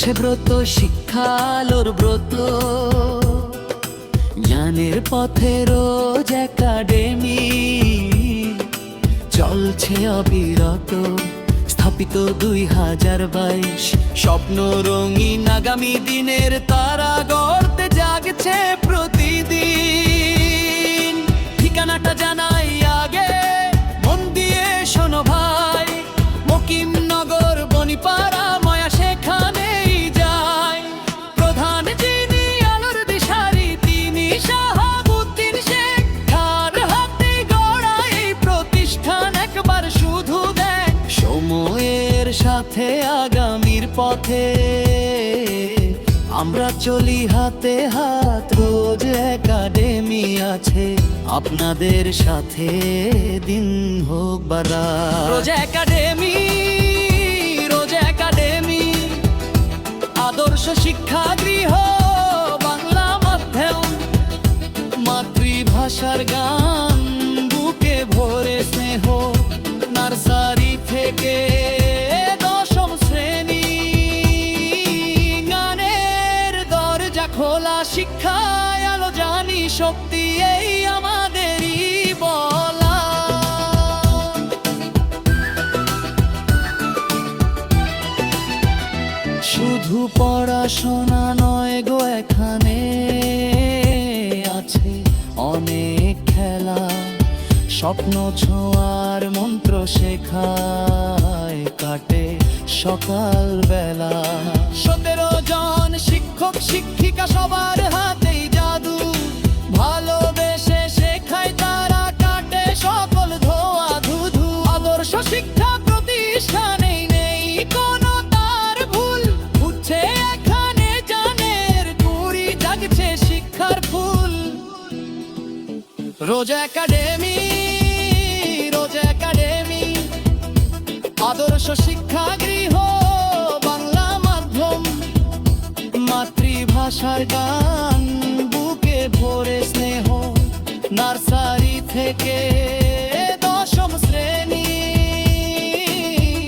চলছে ব্রত শিক্ষালোর ব্রত, জ্ঞানের পথে রোজ একাডেমি চলছে অবিরত, স্থাপিত 2022। স্বপ্ন রঙিন আগামী দিনের তারা গড়তে জাগছে প্রতিদিন। ঠিকানাটা জানাই আগে, মন দিয়ে শোনো ভাই, মকিমনগর বনিপাড়া ময়া সেখানেই যায়। প্রধান যিনি আলোর দিশারি তিনি শাহাবুদ্দিন শেখ, তার হাতে গড়া এই প্রতিষ্ঠান একবার শুধু দেখ। সময়ের সাথে আগামীর পথে আমরা চলি হাতে হাত, রোজ একাডেমি আছে আপনাদের সাথে, দিন হোক বারা। রোজ একাডেমি, রোজ একাডেমি, আদর্শ শিক্ষাগৃহ, বাংলা মাধ্যম, মাতৃভাষার গান বুকে ভরে স্নেহ। নার্সারি থেকে দশম শ্রেণী, গানের দরজা খোলা, শিক্ষায় আলো জানি শক্তি, এই আমাদেরই বলা। শুধু পড়াশোনা নয় গো, এখানে আছে অনেক খেলা, স্বপ্ন ছোঁয়ার মন্ত্র শেখায়, কাটে সকাল বেলা। 17 জন শিক্ষক শিক্ষিকা সবার হাতেই জাদু, ভালোবেসে শেখায় তারা, কাটে সকল ধোয়া ধুধু। আদর্শ শিক্ষা প্রতিষ্ঠানে নেই কোনো তার ভুল, উঠছে এখানে জানের কুড়ি, জাগছে শিক্ষার ফুল। রোজ একাডেমি, রোজ একাডেমি, আদর্শ শিক্ষাগৃহ, বাংলা মাধ্যম, মাতৃভাষার গান বুকে ভরে স্নেহ। নার্সারি থেকে দশম শ্রেণী,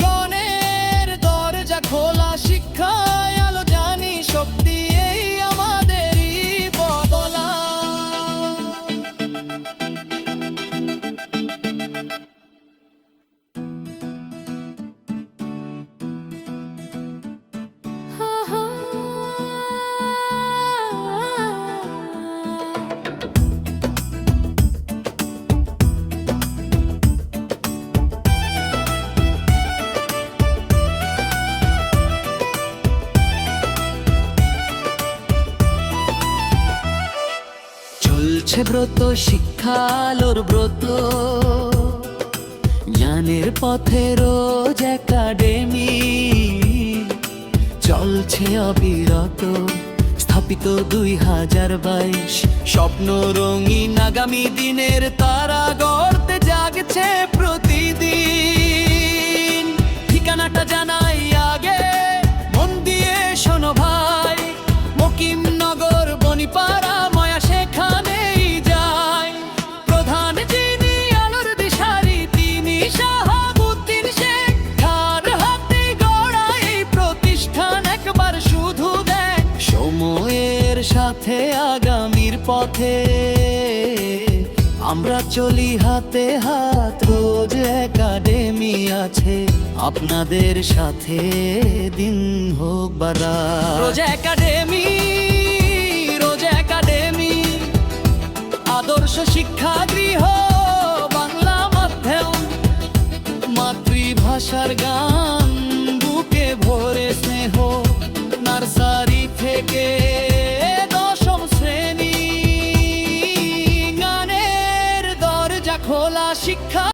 গানের দরজা খোলা, শিক্ষায় আলো জানি শক্তি, এই আমাদেরই বদলা। চলছে ব্রত শিক্ষালোর ব্রত, জ্ঞানের পথে রোজ একাডেমি চলছে অবিরত, স্থাপিত 2022। স্বপ্ন রঙিন আগামী দিনের তারা গড়তে জাগছে প্রতিদিন। ঠিকানাটা জানাই আগে, মন দিয়ে শোনো ভাই, মকিমনগর বনিপাড়া ময়া সেখানেই যায়। প্রধান যিনি আলোর দিশারি তিনি শাহাবুদ্দিন শেখ, তার হাতে গড়া এই প্রতিষ্ঠান একবার শুধু দেখ। সময়ের সাথে আগামীর পথে আমরা চলি হাতে হাত, রোজ একাডেমি আছে আপনাদের সাথে, দিন হোক বারা। রোজ একাডেমি, রোজ একাডেমি, আদর্শ শিক্ষাগৃহ, বাংলা মাধ্যম, মাতৃভাষার গান